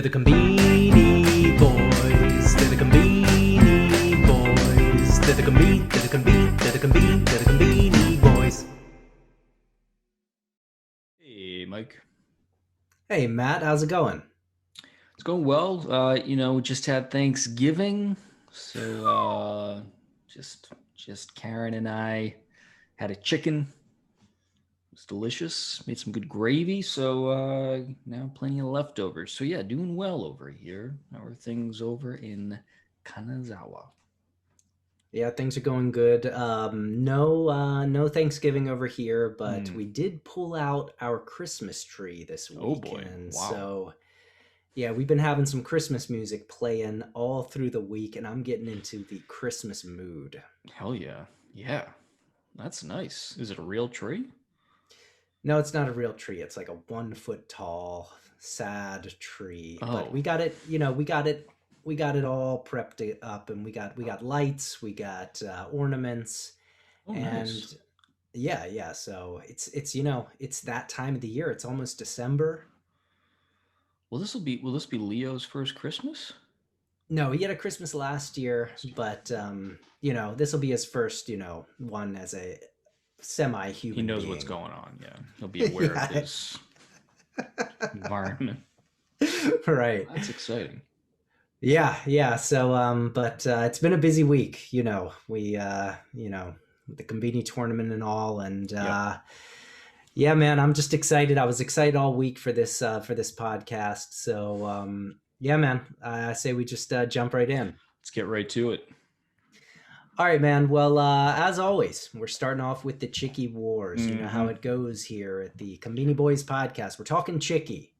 They're the Conbini boys. They're the Conbini boys. They're the Conbini boys. Hey, Mike. Hey Matt, how's it going? It's going well. We just had Thanksgiving, so just Karen and I had a chicken. It was delicious. Made some good gravy, so now plenty of leftovers. So yeah, doing well over here. How are things over in Kanazawa? Yeah, things are going good. No Thanksgiving over here, but Hmm. we did pull out our Christmas tree this Oh week, boy! and Wow. so yeah, we've been having some Christmas music playing all through the week, and I'm getting into the Christmas mood. Hell yeah! Yeah, that's nice. Is it a real tree? No, it's not a real tree. It's like a 1 foot tall, sad tree. But Oh. we got it. We got it all prepped up, and we got lights, we got ornaments, Oh, and nice. yeah. So it's it's that time of the year. It's almost December. Will this be Leo's first Christmas? No, he had a Christmas last year, Last year. but this will be his first one as a He semi-human knows what's being. going on. Yeah, he'll be aware of Yeah, his environment. right. That's exciting. Yeah. So, but it's been a busy week. The Conbini tournament and all, and Yep. yeah, man, I'm just excited. I was excited all week for this podcast. So, yeah, man, I say we just jump right in. Let's get right to it. All right, man. Well, as always, we're starting off with the Chiki Wars. You know how Mm-hmm. it goes here at the Conbini Boys podcast. We're talking Chiki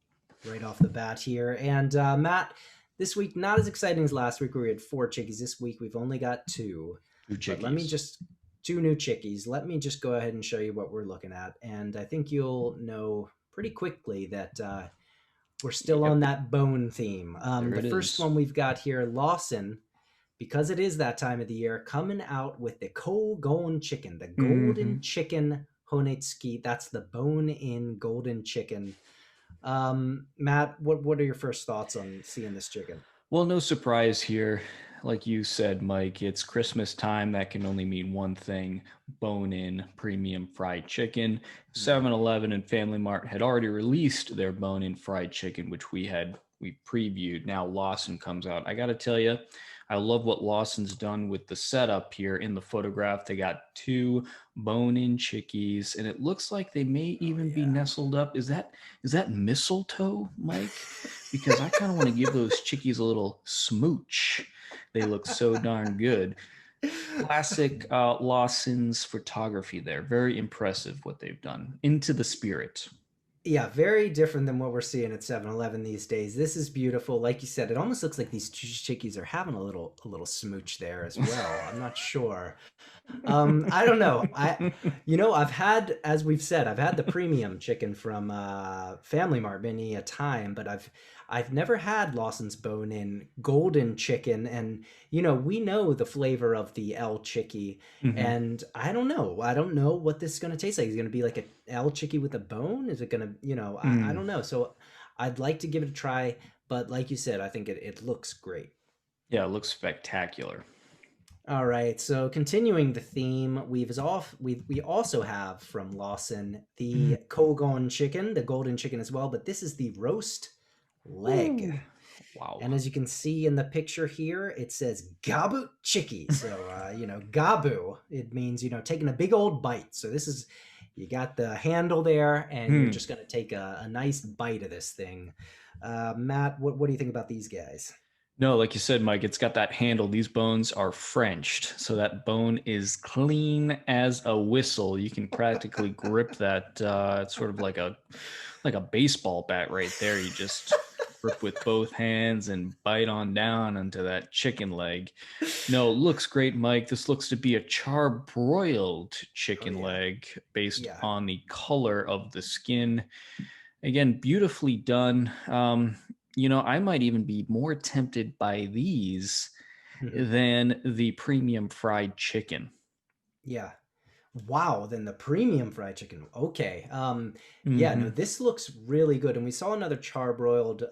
right off the bat here. And Matt, this week, not as exciting as last week where we had four Chikis. This week, we've only got two. Two But let me chickies. just, two new Chikis. Let me just go ahead and show you what we're looking at. And I think you'll know pretty quickly that we're still on Yep. that bone theme. There The it first is. one we've got here, Lawson, because it is that time of the year, coming out with the Kogon chicken, the Mm-hmm. golden chicken honetsuki. That's the bone-in golden chicken. Matt, what are your first thoughts on seeing this chicken? Well, no surprise here. Like you said, Mike, it's Christmas time. That can only mean one thing: bone in premium fried chicken. Hmm. 7-Eleven and Family Mart had already released their bone in fried chicken, which we previewed. Now Lawson comes out. I got to tell you, I love what Lawson's done with the setup here in the photograph. They got two bone in chickies, and it looks like they may Oh even be yeah. nestled up. Is that mistletoe, Mike? Because I kind of want to give those chickies a little smooch. They look so darn good. Classic Lawson's photography there. Very impressive what they've done. Into the spirit. Yeah, very different than what we're seeing at 7-Eleven these days. This is beautiful. Like you said, it almost looks like these chickies are having a little smooch there as well. I'm not sure. I don't know. I've had, as we've said, I've had the premium chicken from Family Mart many a time, but I've never had Lawson's bone-in golden chicken, and we know the flavor of the L Chicky, Mm-hmm. and I don't know. I don't know what this is gonna taste like. Is it gonna be like a L Chicky with a bone? Is it gonna, I Mm. don't know. So I'd like to give it a try, but like you said, I think it looks great. Yeah, it looks spectacular. All right, so continuing the theme, we also have from Lawson the Kogon chicken, the golden chicken as well, but this is the roast leg. Ooh. Wow. And as you can see in the picture here, it says Gabu Chiki. So Gabu, it means taking a big old bite. So this is, you got the handle there, and you're Hmm. just gonna take a nice bite of this thing. Matt, what do you think about these guys? No, like you said, Mike, it's got that handle. These bones are Frenched, so that bone is clean as a whistle. You can practically grip that. It's sort of like a baseball bat right there. You just grip with both hands and bite on down into that chicken leg. No, it looks great, Mike. This looks to be a charbroiled Oh chicken yeah, leg based yeah. on the color of the skin. Again, beautifully done. I might even be more tempted by these than the premium fried chicken. Yeah. Wow, then the premium fried chicken. Okay. Yeah, no, Hmm. this looks really good. And we saw another charbroiled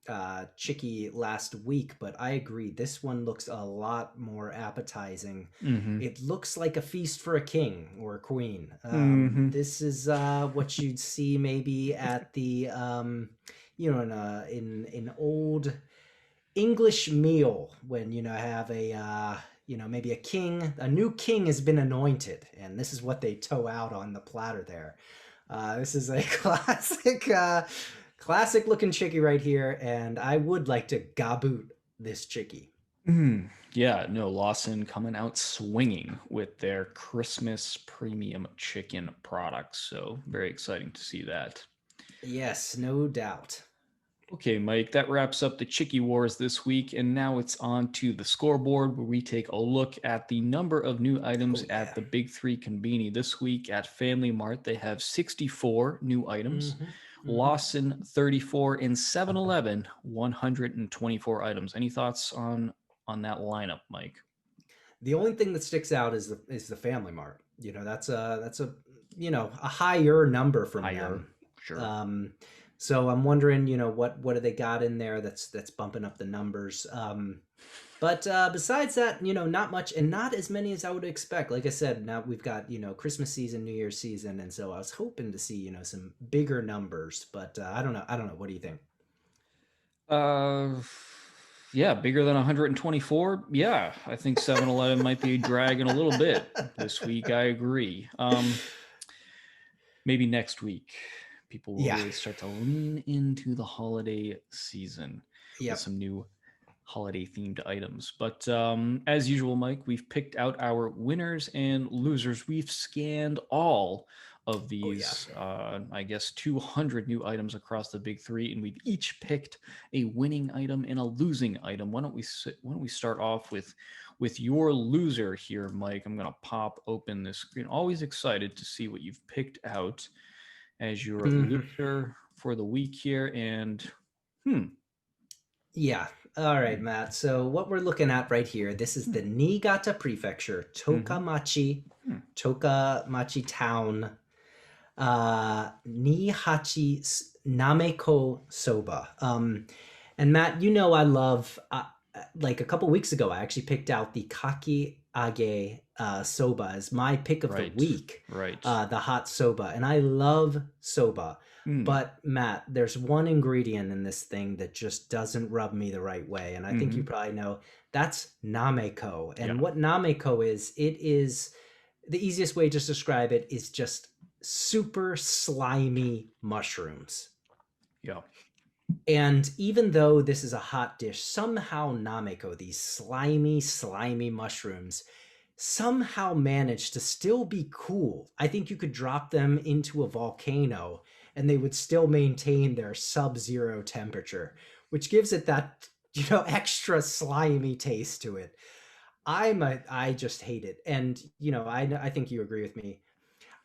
Chiki last week, but I agree. This one looks a lot more appetizing. Mm-hmm. It looks like a feast for a king or a queen. Mm-hmm. This is what you'd see maybe at the in old English meal when have a maybe a new king has been anointed, and this is what they tow out on the platter there. This is a classic looking chicky right here, and I would like to gaboot this chicky. Mm. Yeah, no, Lawson coming out swinging with their Christmas premium chicken products. So very exciting to see that. Yes, no doubt. Okay, Mike, that wraps up the Chiki Wars this week, and now it's on to the scoreboard where we take a look at the number of new items Oh at yeah. the Big Three Conbini. This week at FamilyMart, they have 64 new items. Mm-hmm. Mm-hmm. Lawson, 34, and 7-Eleven, 124 items. Any thoughts on that lineup, Mike? The only thing that sticks out is the Family Mart. That's a a higher number from Higher, them. sure. Um, so I'm wondering, what do they got in there that's bumping up the numbers. But besides that, not much and not as many as I would expect. Like I said, now we've got Christmas season, New Year's season, and so I was hoping to see some bigger numbers. But I don't know. I don't know. What do you think? Uh, yeah, bigger than 124. Yeah, I think 7-Eleven might be dragging a little bit this week. I agree. Maybe next week, people will Yeah. really start to lean into the holiday season with Yep. some new holiday themed items. But as usual, Mike, we've picked out our winners and losers. We've scanned all of Oh yeah. these, I guess, 200 new items across the big three, and we've each picked a winning item and a losing item. Why don't we start off with your loser here, Mike? I'm gonna pop open this screen. Always excited to see what you've picked out as your Mhm. loser for the week here, and hmm, Yeah. All right, hmm, Matt. So what we're looking at right here, this is hmm, the Niigata Prefecture, hmm, hmm. Tokamachi Town, Nihachi Nameko Soba. And Matt, I love. Like a couple weeks ago, I actually picked out the Kaki Age soba as my pick of the Right, week, right. the hot soba, and I love soba. Hmm. But Matt, there's one ingredient in this thing that just doesn't rub me the right way, and I think you Hmm. probably know that's nameko. And Yeah, what nameko is, it is the easiest way to describe it is just super slimy mushrooms. yeah. And even though this is a hot dish, somehow nameko, these slimy mushrooms, somehow manage to still be cool. I think you could drop them into a volcano and they would still maintain their sub-zero temperature, which gives it that extra slimy taste to it. I just hate it, and I think you agree with me.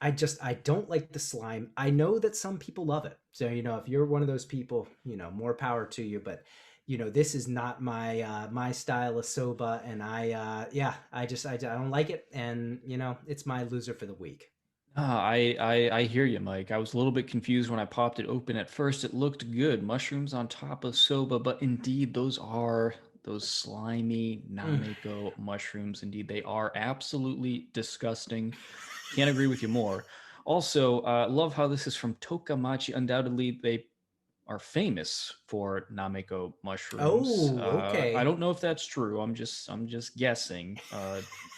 I don't like the slime. I know that some people love it. So, if you're one of those people, more power to you, but this is not my style of soba, and I don't like it, and it's my loser for the week. I hear you, Mike. I was a little bit confused when I popped it open. At first, it looked good, mushrooms on top of soba, but indeed, those are those slimy Mm. nameko mushrooms. Indeed, they are absolutely disgusting. Can't agree with you more. Also, love how this is from Tokamachi. Undoubtedly, they are famous for nameko mushrooms. Oh, I okay. don't know if that's true. I'm just guessing.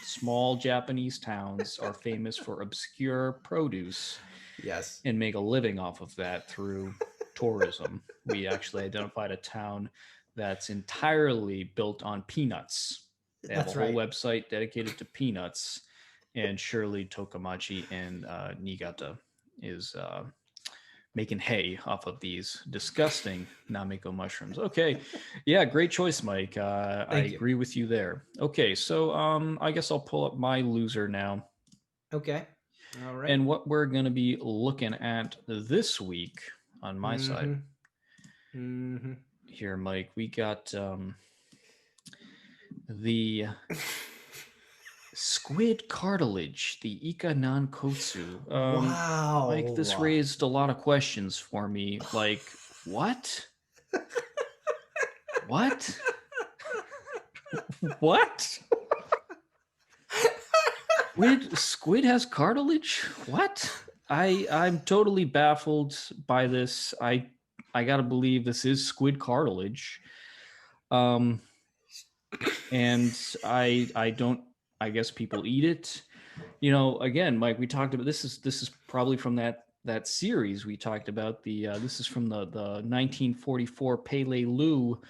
Small Japanese towns are famous for obscure produce Yes, and make a living off of that through tourism. We actually identified a town that's entirely built on peanuts. They have a that's whole right. website dedicated to peanuts, and surely Tokamachi and Niigata is making hay off of these disgusting nameko mushrooms. Okay, yeah, great choice, Mike. I Thank you. agree with you there. Okay, so I guess I'll pull up my loser now. Okay. All right. And what we're going to be looking at this week on my side Mm-hmm. Mm-hmm. here, Mike, we got the squid cartilage, the Ika Nankotsu. Mike, this Wow. raised a lot of questions for me. Like, what? What? What? Squid has cartilage? What? I'm totally baffled by this. I gotta believe this is squid cartilage. Um, and I don't. I guess people eat it. You know, again, Mike, we talked about this is probably from that series we talked about. This is from the 1944 Pele Lu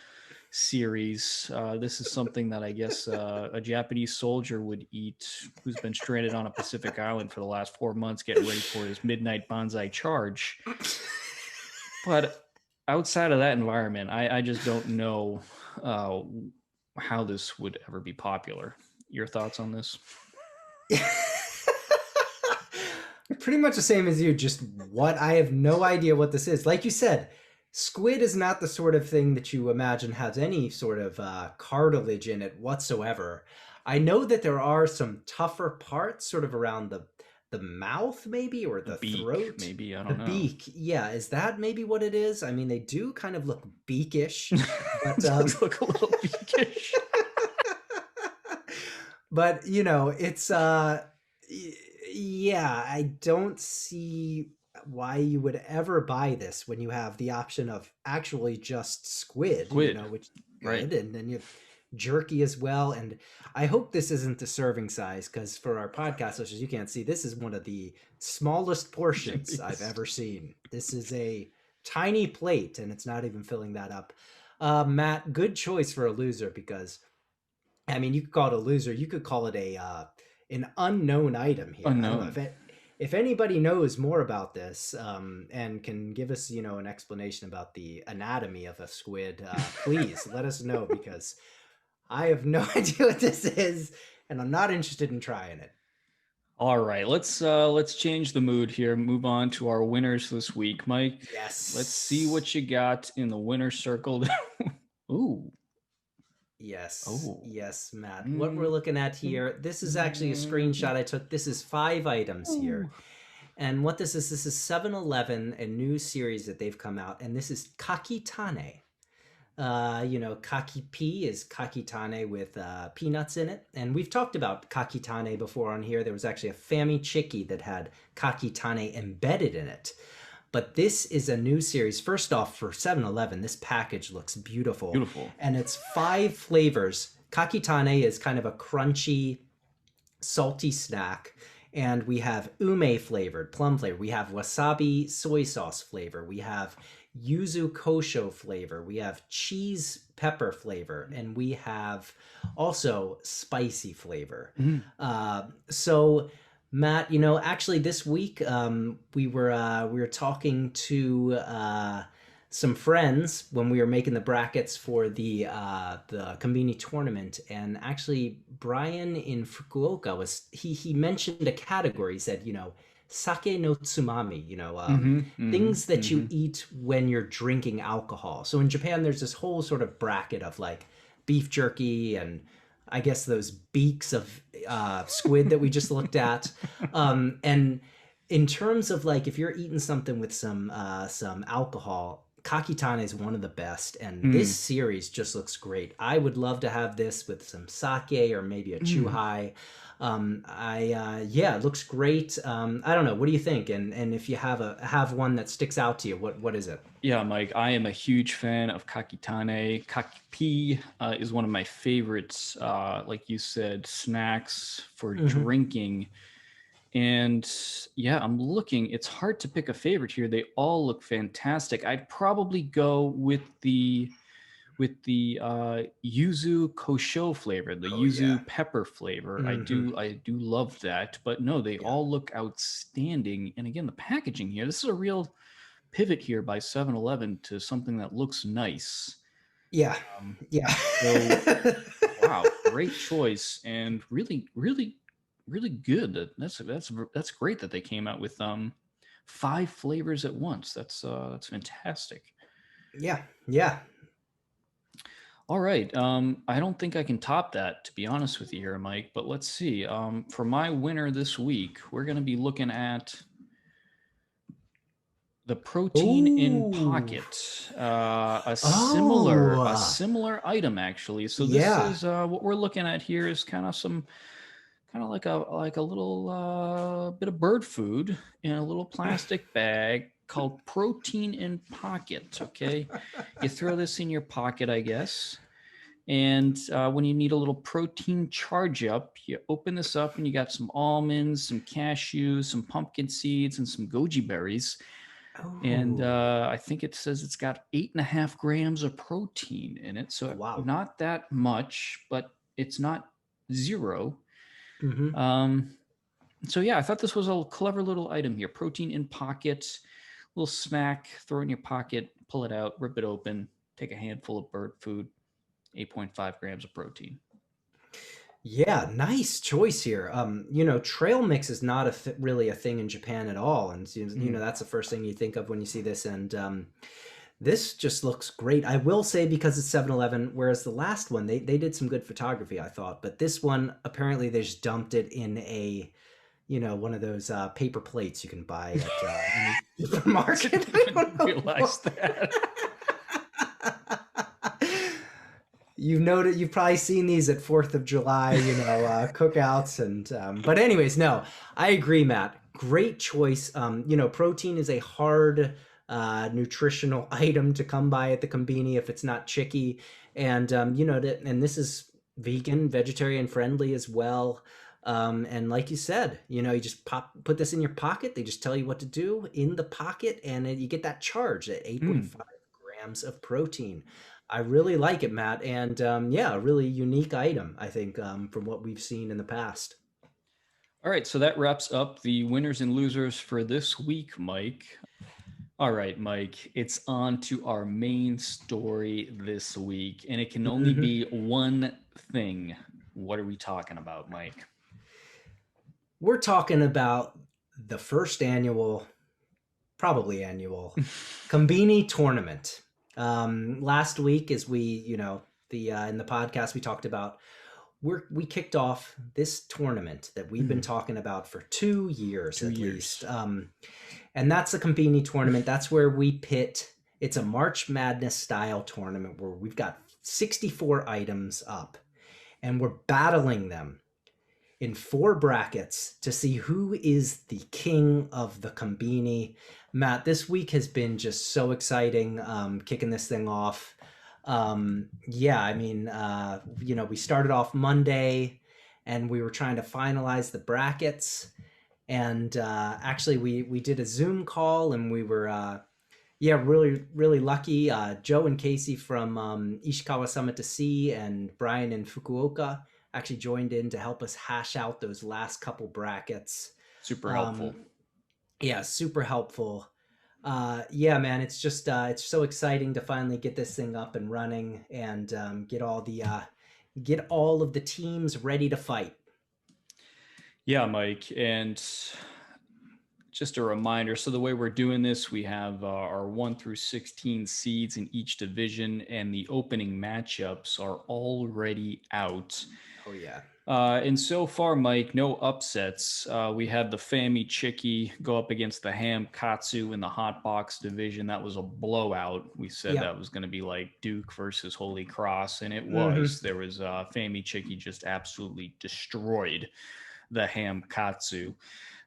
series. This is something that I guess a Japanese soldier would eat who's been stranded on a Pacific island for the last 4 months, getting ready for his midnight bonsai charge. But outside of that environment, I just don't know how this would ever be popular. Your thoughts on this? Pretty much the same as you, just what I have no idea what this is. Like you said, squid is not the sort of thing that you imagine has any sort of cartilage in it whatsoever. I know that there are some tougher parts sort of around the mouth maybe, or the beak, throat. maybe, I The don't know. beak. Yeah, is that maybe what it is? I mean, they do kind of look beakish, but It does look a little beakish. but it's yeah, I don't see why you would ever buy this when you have the option of actually just squid, Squid, which is right? good, and then you have jerky as well. And I hope this isn't the serving size, because for our podcast listeners, you can't see, this is one of the smallest portions I've ever seen. This is a tiny plate, and it's not even filling that up. Matt, good choice for a loser, because I mean, you could call it a loser. You could call it a an unknown item here. I don't know Unknown. if anybody knows more about this, and can give us an explanation about the anatomy of a squid. Please let us know, because I have no idea what this is, and I'm not interested in trying it. All right, let's change the mood here. Move on to our winners this week, Mike. Yes. Let's see what you got in the winner circle. Ooh. Yes. Oh. Yes, Matt. What we're looking at here, this is actually a screenshot I took. This is 5 items here. And what this is 7-Eleven, a new series that they've come out, and this is kakitane. Kaki is kakitane with peanuts in it. And we've talked about kakitane before on here. There was actually a Fami Chiki that had kakitane embedded in it. But this is a new series. First off, for 7-Eleven, this package looks beautiful. Beautiful. And it's 5 flavors. Kakitane is kind of a crunchy, salty snack. And we have ume flavored, plum flavor. We have wasabi soy sauce flavor. We have yuzu kosho flavor. We have cheese pepper flavor. And we have also spicy flavor. So Matt, actually this week we were talking to some friends when we were making the brackets for the Conbini Tournament, and actually Brian in Fukuoka he mentioned a category. He said, sake no tsumami, things that you eat when you're drinking alcohol. So in Japan, there's this whole sort of bracket of like beef jerky and I guess those beaks of squid that we just looked at. And in terms of like, if you're eating something with some alcohol, kakitane is one of the best. And this series just looks great. I would love to have this with some sake or maybe a chuhai. It looks great. I don't know. What do you think? And if you have one that sticks out to you, what is it? Yeah, Mike, I am a huge fan of kakitane. Kakipi is one of my favorites, like you said, snacks for drinking. And yeah, I'm looking. It's hard to pick a favorite here. They all look fantastic. I'd probably go with the yuzu kosho flavor, the yuzu pepper flavor. I do love that. But no, they all look outstanding. And again, the packaging here, this is a real pivot here by 7-Eleven to something that looks nice. Yeah. So, wow, great choice, and really, really, really good. That's great that they came out with 5 flavors at once. That's fantastic. Yeah. All right. I don't think I can top that, to be honest with you here, Mike. But let's see. For my winner this week, we're going to be looking at the protein in Ooh. pocket, a Oh. similar item actually. So this Yeah. is what we're looking at here is kind of like a little bit of bird food in a little plastic bag called protein in pocket. Okay, you throw this in your pocket, I guess. And when you need a little protein charge up, you open this up and you got some almonds, some cashews, some pumpkin seeds, and some goji berries. And Oh. I think it says it's got 8.5 grams of protein in it. Oh, So wow. not that much, but it's not zero. Mm-hmm. Um, so yeah, I thought this was a clever little item here. Protein in pocket, little smack, throw it in your pocket, pull it out, rip it open, take a handful of bird food, 8.5 grams of protein. Yeah, nice choice here. Trail mix is not really a thing in Japan at all, and Mm. that's the first thing you think of when you see this. And this just looks great. I will say because it's 7-Eleven, whereas the last one they did some good photography, I thought, but this one apparently they just dumped it in a one of those paper plates you can buy at any supermarket. Didn't I even don't know. realize that. You've probably seen these at 4th of July, cookouts and but anyways, no, I agree, Matt. Great choice. Protein is a hard nutritional item to come by at the Conbini if it's not chicky. And and this is vegan, vegetarian friendly as well. And like you said, you just put this in your pocket. They just tell you what to do in the pocket, and you get that charge at Mm. 8.5 grams of protein. I really like it, Matt, and yeah, a really unique item, I think, from what we've seen in the past. All right, so that wraps up the winners and losers for this week, Mike. All right, Mike, it's on to our main story this week, and it can only Hmm. be one thing. What are we talking about, Mike? We're talking about the first annual, probably annual, Conbini Tournament. Last week, as we, the in the podcast we talked about, we kicked off this tournament that we've been Mm, talking about for 2 years two at least. years. And that's the Conbini Tournament. That's where we pit. It's a March Madness style tournament where we've got 64 items up, and we're battling them in 4 brackets to see who is the king of the Conbini. Matt, this week has been just so exciting, kicking this thing off. Yeah, I mean, we started off Monday and we were trying to finalize the brackets. And actually, we did a Zoom call and we were yeah, really, really lucky. Joe and Casey from Ishikawa Summit to Sea and Brian in Fukuoka actually joined in to help us hash out those last couple brackets. Super helpful. Um, yeah, super helpful. Yeah, man, it's just it's so exciting to finally get this thing up and running and get all of the teams ready to fight. Yeah, Mike, and just a reminder, so the way we're doing this, we have our 1 through 16 seeds in each division, and the opening matchups are already out. Oh yeah. And so far, Mike, no upsets. We had the Fami Chiki go up against the Ham Katsu in the hot box division. That was a blowout. We said Yep. that was going to be like Duke versus Holy Cross, and it was. Mm-hmm. There was Fami Chiki just absolutely destroyed the Ham Katsu. Yeah.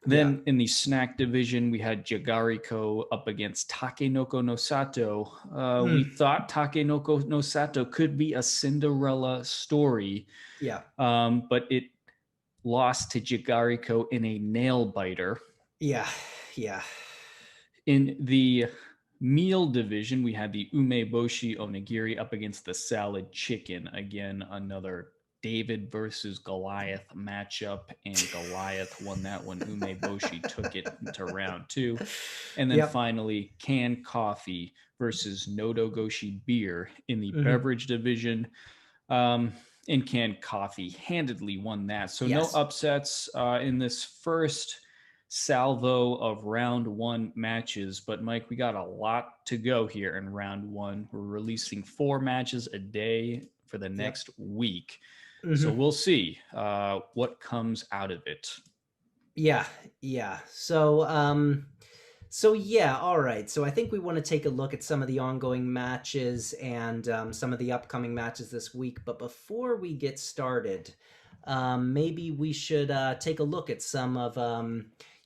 Then in the snack division, we had Jagariko up against Takenoko no Sato. We Mm. thought Takenoko no Sato could be a Cinderella story, Yeah. but it lost to Jagariko in a nail biter. Yeah. Yeah. In the meal division, we had the umeboshi onigiri up against the salad chicken. Again, another David versus Goliath matchup, and Goliath won that one. Umeboshi took it to round two. And then Yep. finally, canned coffee versus Nodogoshi beer in the Mm-hmm. beverage division. Um, and canned coffee handedly won that. So no Yes. upsets in this first salvo of round one matches. But Mike, we got a lot to go here in round one. We're releasing 4 matches a day for the Yep. next week. So Mm-hmm. we'll see what comes out of it. Yeah. Yeah. So So yeah, all right. So I think we want to take a look at some of the ongoing matches and some of the upcoming matches this week. But before we get started, maybe we should take a look at some of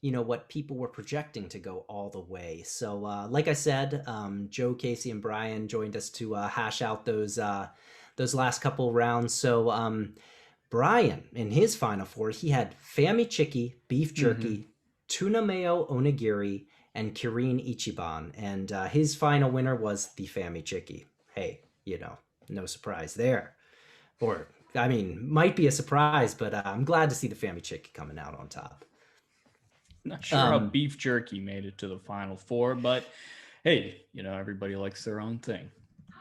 what people were projecting to go all the way. So like I said, Joe, Casey, and Brian joined us to hash out those last couple rounds. So Brian, in his final four, he had Fami Chiki, beef Mm-hmm. jerky, tuna mayo onigiri, and Kirin Ichiban. And his final winner was the Fami Chiki. Hey, no surprise there. Or, I mean, might be a surprise, but I'm glad to see the Fami Chiki coming out on top. Not sure how Um, beef jerky made it to the final four, but hey, everybody likes their own thing.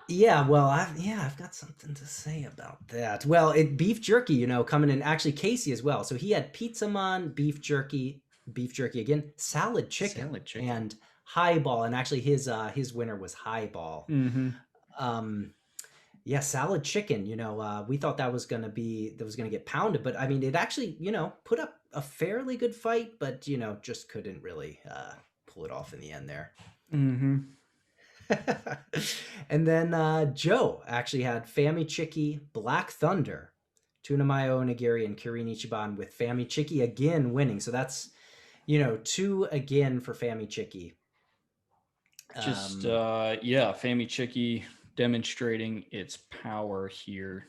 Yeah, well, I've got something to say about that. Well, beef jerky, coming in actually Casey as well. So he had pizza man, beef jerky again, salad chicken, Salad chicken. and highball. And actually, his winner was highball. Mm-hmm. Um, yeah, salad chicken. We thought that was gonna get pounded, but I mean, it actually put up a fairly good fight, but just couldn't really pull it off in the end there. Mm-hmm. And then Joe actually had Fami Chiki, Black Thunder, Tuna Mayo Onigiri, and Kirin Ichiban with Fami Chiki again winning. So that's, two again for Fami Chiki. Just Um, yeah, Fami Chiki demonstrating its power here.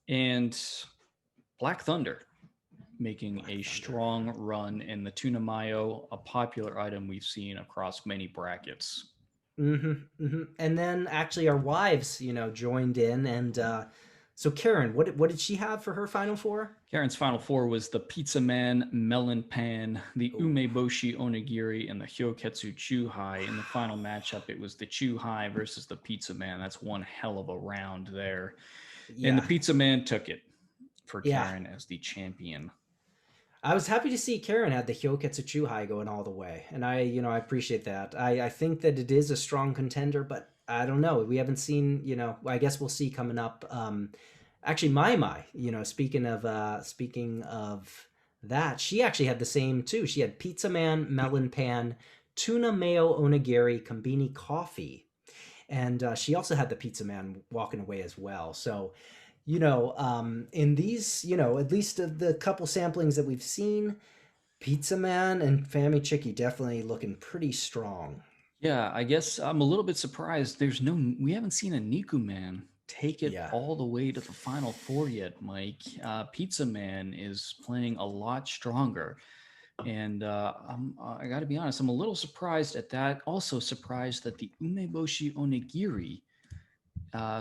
And Black Thunder making Black a Thunder. strong run in the tuna mayo, a popular item we've seen across many brackets. And then actually our wives, joined in. And so Karen, what did she have for her final four? Karen's final four was the Pizza Man Melon Pan, the Oh, Umeboshi Onigiri, and the Hyoketsu Chuhai. In the final matchup, it was the Chuhai versus the Pizza Man. That's one hell of a round there. And the yeah, Pizza Man took it for yeah. Karen as the champion. I was happy to see Karen had the Hyoketsu Chuhai going all the way, and I appreciate that. I think that it is a strong contender, but I don't know. We haven't seen, I guess we'll see coming up. Actually, Mai, speaking of that, she actually had the same too. She had Pizza Man, Melon Pan, Tuna Mayo Onigiri, Conbini Coffee, and she also had the Pizza Man walking away as well. So in these, at least of the couple samplings that we've seen, Pizza Man and Fami Chicky definitely looking pretty strong. Yeah, I guess I'm a little bit surprised. We haven't seen a Niku Man take it Yeah. all the way to the final four yet, Mike. Pizza Man is playing a lot stronger. And I got to be honest, I'm a little surprised at that. Also surprised that the Umeboshi Onigiri,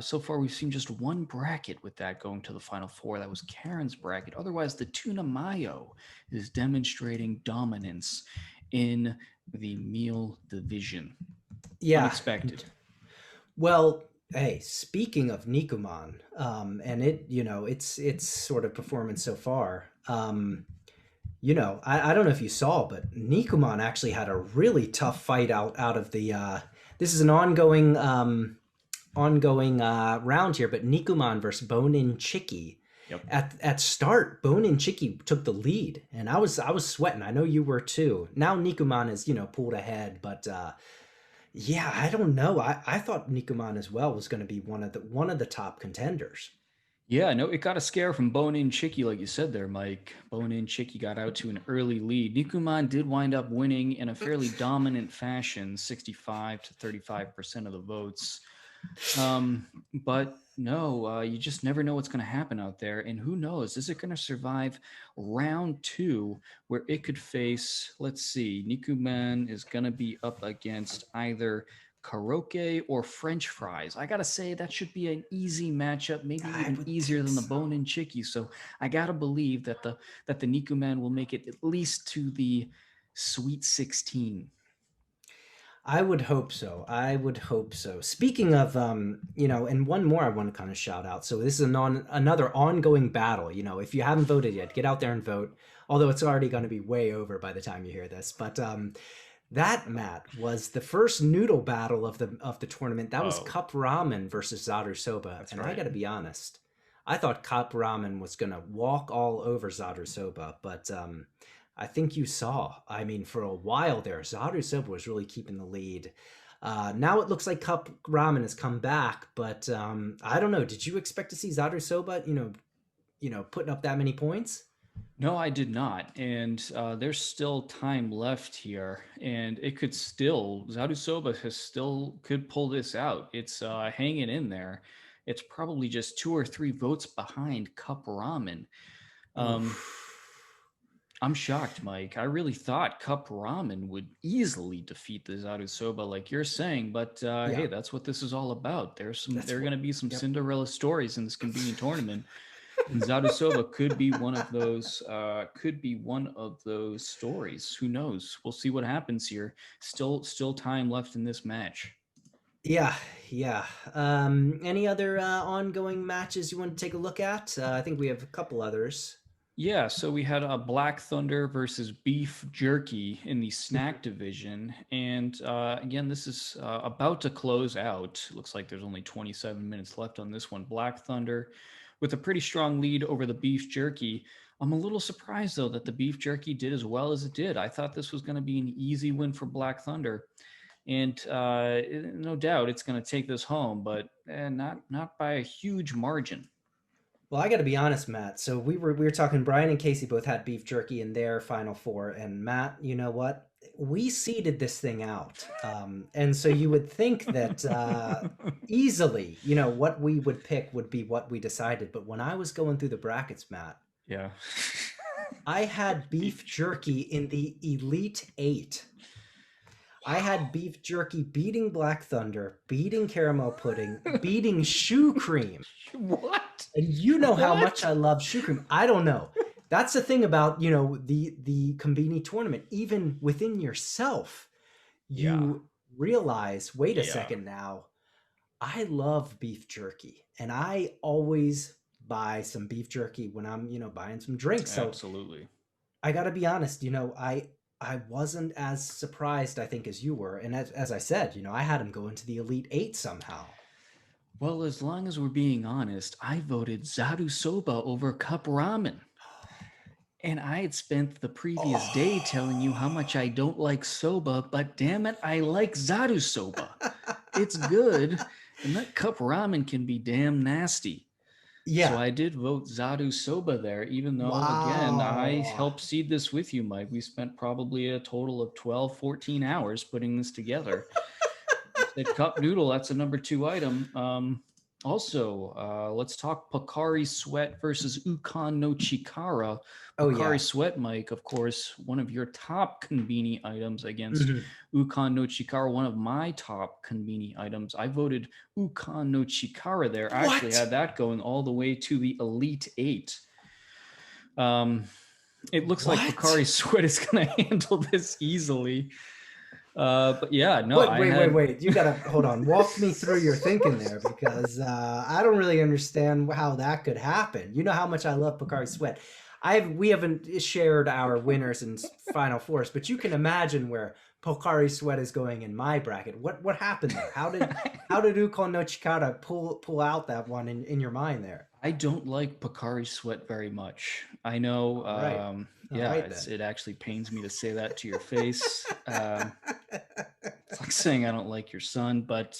so far we've seen just one bracket with that going to the final four. That was Karen's bracket. Otherwise, the Tuna Mayo is demonstrating dominance in the meal division. Yeah. Unexpected. Well, hey, speaking of Nikuman, and its sort of performance so far, I don't know if you saw, but Nikuman actually had a really tough fight out of the this is an ongoing round here, but Nikuman versus Bonin Chiki. Yep. At start, Bonin Chiki took the lead, and I was sweating. I know you were too. Now Nikuman is pulled ahead, but yeah, I don't know. I thought Nikuman as well was going to be one of the top contenders. Yeah, no, it got a scare from Bone In Chiki, like you said there, Mike. Bone In Chiki got out to an early lead. Nikuman did wind up winning in a fairly dominant fashion, 65 to 35% of the votes. But no, you just never know what's going to happen out there. And who knows? Is it going to survive round two where it could face, let's see, Nikuman is going to be up against either karaoke or French fries. I got to say, that should be an easy matchup, maybe I even would easier think than the so. bone in Chiki. So I got to believe that the Nikuman will make it at least to the Sweet 16. I would hope so. I would hope so. Speaking of, and one more I want to kind of shout out. So this is another ongoing battle. If you haven't voted yet, get out there and vote. Although it's already going to be way over by the time you hear this. But that, Matt, was the first noodle battle of the tournament. That was Oh, Cup Ramen versus Zaru Soba, that's and I right. got to be honest, I thought Cup Ramen was going to walk all over Zaru Soba, but I think you saw. I mean, for a while there, Zaru Soba was really keeping the lead. Now it looks like Cup Ramen has come back, but I don't know. Did you expect to see Zaru Soba, putting up that many points? No, I did not. And there's still time left here. And it could still, Zarusoba has still could pull this out. It's hanging in there. It's probably just 2 or 3 votes behind Cup Ramen. Um, Oof. I'm shocked, Mike. I really thought Cup Ramen would easily defeat the Zarusoba, like you're saying. But hey, Yeah, that's what this is all about. that's There are what. going to be some Yep. Cinderella stories in this convenient tournament, and Zadusova could be one of those. Could be one of those stories. Who knows? We'll see what happens here. Still time left in this match. Yeah, yeah. Any other ongoing matches you want to take a look at? I think we have a couple others. Yeah, so we had a Black Thunder versus Beef Jerky in the Mhm. snack division, and again, this is about to close out. Looks like there's only 27 minutes left on this one. Black Thunder, with a pretty strong lead over the Beef Jerky. I'm a little surprised though that the Beef Jerky did as well as it did. I thought this was going to be an easy win for Black Thunder, and no doubt it's going to take this home, but not by a huge margin. Well, I got to be honest, Matt. So we were talking. Brian and Casey both had beef jerky in their final four, and Matt, you know what? We seeded this thing out, and so you would think that easily, what we would pick would be what we decided. But when I was going through the brackets, Matt, Yeah. I had beef jerky in the Elite Eight. I had Wow. beef jerky beating Black Thunder, beating caramel pudding, beating shoe cream. What? And you know how much What? I love shoe cream. I don't know. That's the thing about, the Conbini tournament. Even within yourself, Yeah. you realize, wait a Yeah. second now, I love beef jerky. And I always buy some beef jerky when I'm, buying some drinks. So Absolutely. I gotta be honest, I wasn't as surprised, I think, as you were. And as I said, I had him go into the Elite Eight somehow. Well, as long as we're being honest, I voted Zaru Soba over Cup Ramen. And I had spent the previous day telling you how much I don't like soba, but damn it, I like Zaru Soba. It's good, and that cup ramen can be damn nasty. So Yeah. I did vote Zaru Soba there, even though, again, I Wow. helped seed this with you, Mike. We spent probably a total of 12, 14 hours putting this together. You said cup noodle, that's a number 2 item. Also, let's talk Pocari Sweat versus Ukan no Chikara. Oh Pocari yeah. Sweat, Mike, of course, one of your top conveni items against Mhm. Ukan no Chikara, one of my top conveni items. I voted Ukan no Chikara there. I actually What? had that going all the way to the Elite Eight. Um, it looks like What? Pocari Sweat is going to handle this easily. But yeah, no, Wait, I wait, wait, had. wait. You gotta hold on. Walk me through your thinking there because I don't really understand how that could happen. You know how much I love Pocari Sweat. We haven't shared our winners and final fours, but you can imagine where Pocari Sweat is going in my bracket. What happened there? How did Ukon no Chikara pull out that one in your mind there? I don't like Pocari Sweat very much. I know, All right, all yeah, right then. it actually pains me to say that to your face. It's like saying I don't like your son, but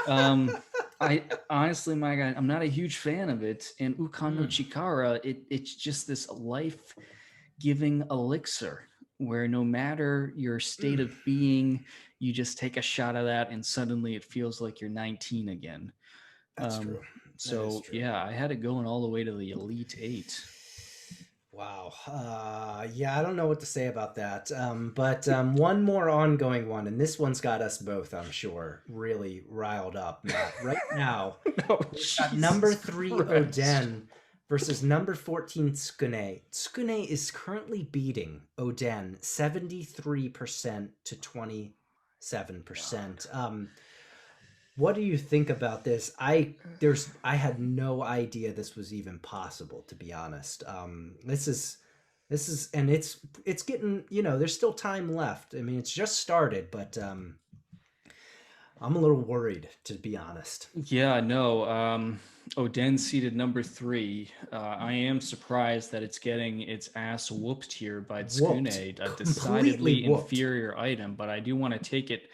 um, I honestly, my guy, I'm not a huge fan of it. And Ukan no Mm, Chikara, it's just this life-giving elixir where no matter your state mm, of being, you just take a shot of that, and suddenly it feels like you're 19 again. that's Um, true. That is so true. yeah, I had it going all the way to the Elite Eight. Wow. Yeah, I don't know what to say about that. But one more ongoing one, and this one's got us both, I'm sure, really riled up, Matt. Right now, Oh, we've got number Jesus 3 Christ. Oden versus number 14 Skune. Skune is currently beating Oden 73% to 27%. What do you think about this? I had no idea this was even possible, to be honest. This is and it's getting, there's still time left. I mean, it's just started, but I'm a little worried, to be honest. Yeah, no. Oden seated number 3. I am surprised that it's getting its ass whooped here by Tsukune, Whooped, a completely decidedly whooped. inferior item. But I do want to take it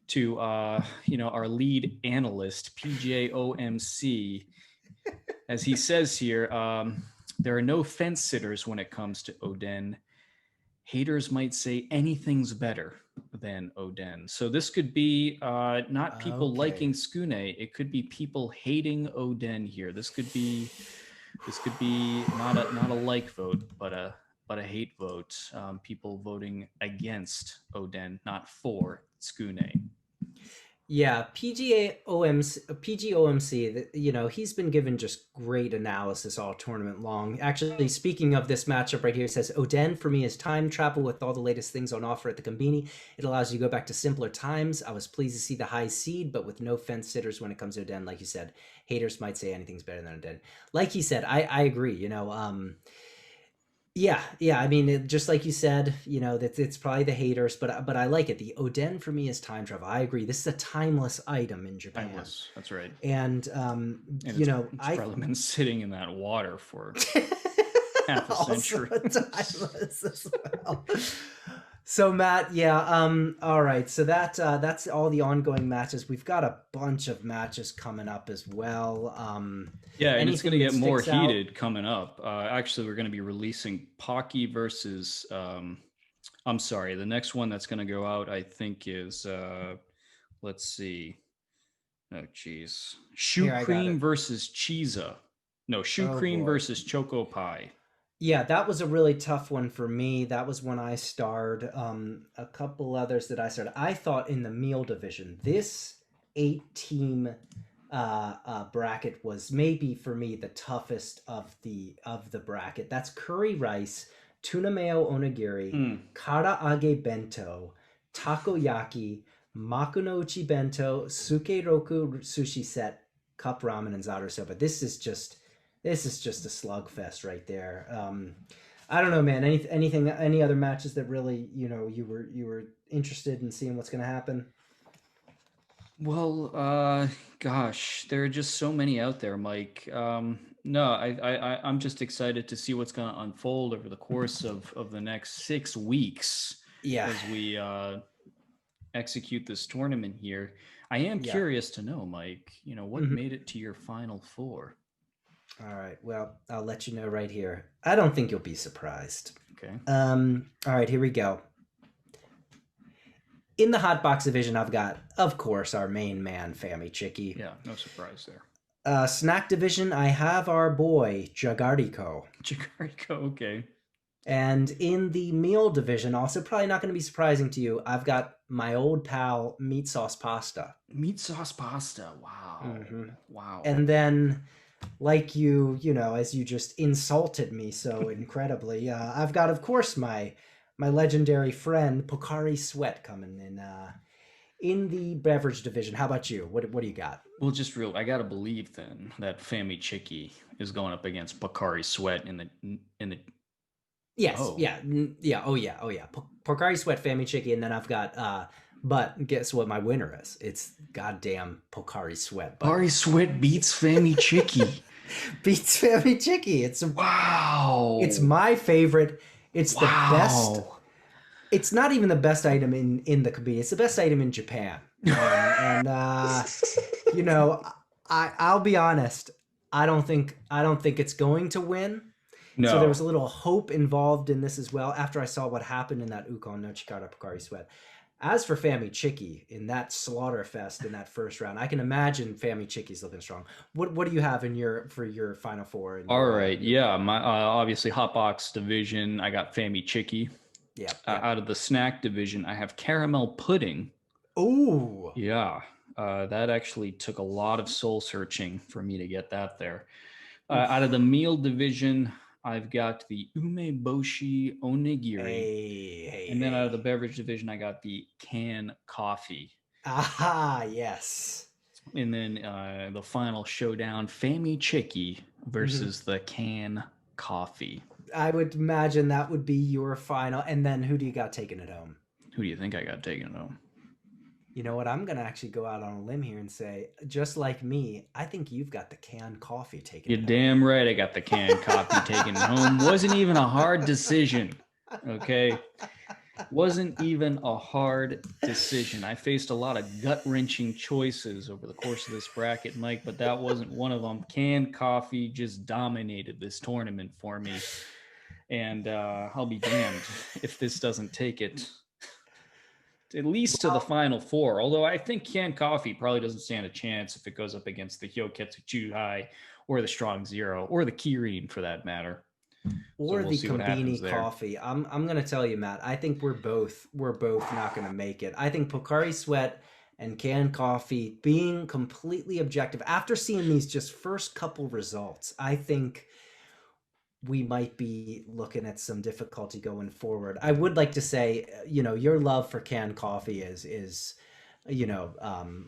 to our lead analyst PJOMC, as he says here. There are no fence sitters when it comes to Oden. Haters might say anything's better than Oden. So this could be not people Okay. liking Skune. It could be people hating Oden here. This could be not a like vote, but a hate vote. People voting against Oden, not for Skune. Yeah, PGOMC, you know, he's been given just great analysis all tournament long. Actually, speaking of this matchup right here, it says Oden for me is time travel with all the latest things on offer at the Conbini. It allows you to go back to simpler times. I was pleased to see the high seed, but with no fence sitters when it comes to Oden. Like you said, haters might say anything's better than Oden. Like he said, I agree. You know, yeah. I mean, just like you said, you know that it's probably the haters, but I like it. The Oden for me is time travel. I agree. This is a timeless item in Japan, Timeless. That's right. and And you know, it's I probably been sitting in that water for half a also century. timeless as well. So Matt, yeah, all right. So that's all the ongoing matches. We've got a bunch of matches coming up as well. Yeah, and it's going to Anything that get more sticks out? heated coming up. Actually, we're going to be releasing Pocky versus. I'm sorry, the next one that's going to go out, I think, is. Let's see. Oh, geez. Shoe Here, I got Cream it. versus Cheesa. No, Shoe Oh Cream boy. versus Choco Pie. Yeah, that was a really tough one for me. That was when I starred. A couple others that I started. I thought in the meal division, this 8 team bracket was maybe for me the toughest of the bracket. That's curry rice, tuna mayo onigiri, Hmm. karaage bento, takoyaki, makunouchi bento, sukeroku sushi set, cup ramen, and zaru soba. This is just a slugfest right there. I don't know, man. Any other matches that really, you were interested in seeing what's going to happen? Well, gosh, there are just so many out there, Mike. No, I'm just excited to see what's going to unfold over the course of the next 6 weeks Yeah, as we execute this tournament here. I am yeah. curious to know, Mike, what Hmm. made it to your final four? All right. Well, I'll let you know right here. I don't think you'll be surprised. Okay. All right. Here we go. In the hot box division, I've got, of course, our main man, Fami Chiki. Yeah, no surprise there. Snack division, I have our boy Jagardico. Jakarta, okay. And in the meal division, also probably not going to be surprising to you, I've got my old pal Meat Sauce Pasta. Meat sauce pasta. Wow. Hmm. Wow. And then, like as you just insulted me so incredibly, I've got, of course, my legendary friend Pocari Sweat coming in the beverage division. How about you? What do you got? Well, just real, I gotta believe then that Fami Chiki is going up against Pocari Sweat in the. Yes, Oh, yeah, yeah, oh yeah. Pocari Sweat, Family Chicky, and then I've got. But guess what? My winner is. It's goddamn Pocari Sweat, Pocari buddy. Sweat beats Fami Chiki. Beats Family Chicky. It's Wow. my favorite. It's the best. Wow. It's not even the best item in the Conbini. It's the best item in Japan. And you know, I'll be honest. I don't think it's going to win. So there No. was a little hope involved in this as well after I saw what happened in that Ukon no Chikara Pocari Sweat. As for Fami Chiki in that slaughter fest in that first round, I can imagine Fami Chiki's looking strong. What do you have in for your final four and All your right. Yeah. My obviously hotbox division. I got Fami Chiki. yeah. Out of the snack division, I have caramel pudding. Ooh. Yeah. That actually took a lot of soul searching for me to get that there. Out of Oof. the meal division, I've got the umeboshi onigiri. And then out of the Hey. beverage division, I got the can coffee. Aha, yes. And then the final showdown, Fami Chiki Mhm. versus the can coffee. I would imagine that would be your final. And then who do you got taking it home? Who do you think I got taken home? You know what? I'm gonna actually go out on a limb here and say, just like me, I think you've got the canned coffee taking You're it home. damn right I got the canned coffee taken home. Wasn't even a hard decision. Okay. Wasn't even a hard decision. I faced a lot of gut wrenching choices over the course of this bracket, Mike, but that wasn't one of them. Canned coffee just dominated this tournament for me. And I'll be damned if this doesn't take it at least to the final four. Although I think canned coffee probably doesn't stand a chance if it goes up against the Hyoketsu Chuhai or the Strong Zero or the Kirin for that matter. So Or we'll the see what happens Conbini there. coffee. I'm gonna tell you, Matt. I think we're both not gonna make it. I think Pocari Sweat and canned coffee, being completely objective, after seeing these just first couple results, I think we might be looking at some difficulty going forward. I would like to say, your love for canned coffee is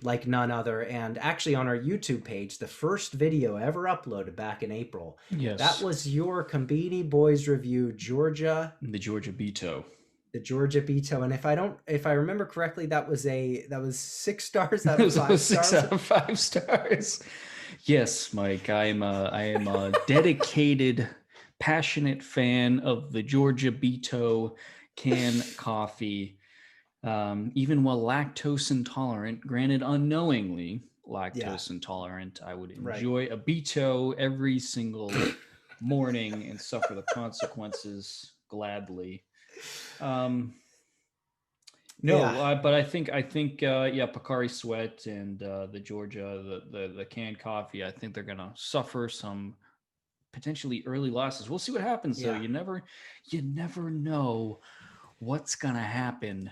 like none other. And actually, on our YouTube page, the first video ever uploaded back in April, Yes. that was your Conbini Boys review, Georgia, The Georgia Beto. the Georgia Beto. And if I remember correctly, that was 6 stars out of 5 6 stars. out of 5 stars. Yes, Mike, I am a dedicated, passionate fan of the Georgia Beto canned coffee. Even while lactose intolerant, granted unknowingly lactose intolerant, I would enjoy a Beto every single morning and suffer the consequences gladly. But I think Pocari Sweat and the Georgia, the canned coffee, I think they're gonna suffer some potentially early losses. We'll see what happens though. You never know what's gonna happen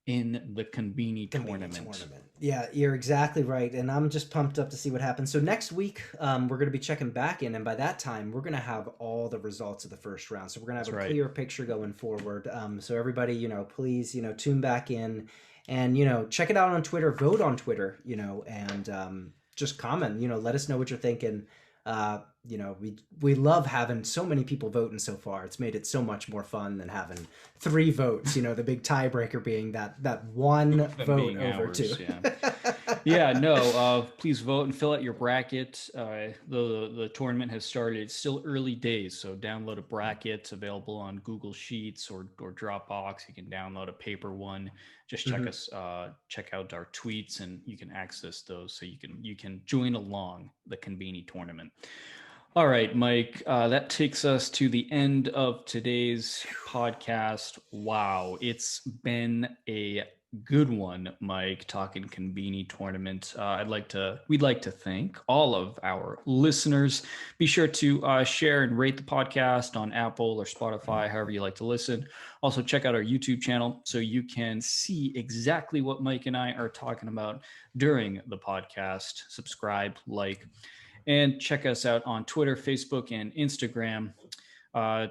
in the Conbini tournament. Yeah, you're exactly right. And I'm just pumped up to see what happens. So next week, we're going to be checking back in. And by that time, we're going to have all the results of the first round. So we're going to have a clear picture going forward. So everybody, please, tune back in and, check it out on Twitter, vote on Twitter, and just comment, let us know what you're thinking. We love having so many people voting so far. It's made it so much more fun than having 3 votes, the big tiebreaker being that one vote over ours, 2. Please vote and fill out your bracket. The tournament has started. It's still early days, so download a bracket available on Google Sheets or Dropbox. You can download a paper one. Just check out our tweets, and you can access those so you can join along the Conbini tournament. All right, Mike, that takes us to the end of today's podcast. Wow, it's been a good one, Mike, talking Conbini tournament. We'd like to thank all of our listeners. Be sure to share and rate the podcast on Apple or Spotify, however you like to listen. Also, check out our YouTube channel so you can see exactly what Mike and I are talking about during the podcast. Subscribe, like, and check us out on Twitter, Facebook, and Instagram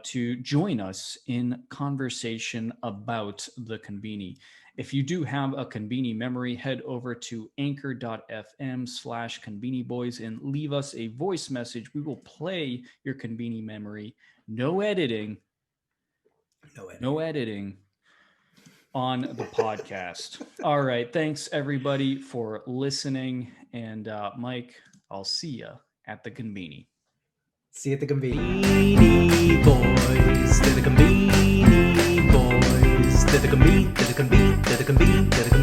to join us in conversation about the Conbini. If you do have a Conbini memory, head over to anchor.fm/Conbini Boys and leave us a voice message. We will play your Conbini memory. No editing. No editing on the podcast. All right. Thanks, everybody, for listening. And Mike, I'll see you at the Conbini. See you at the Conbini boys. To the Conbini boys. To the Conbini. To the Conbini. To the Conbini. To the Conbini.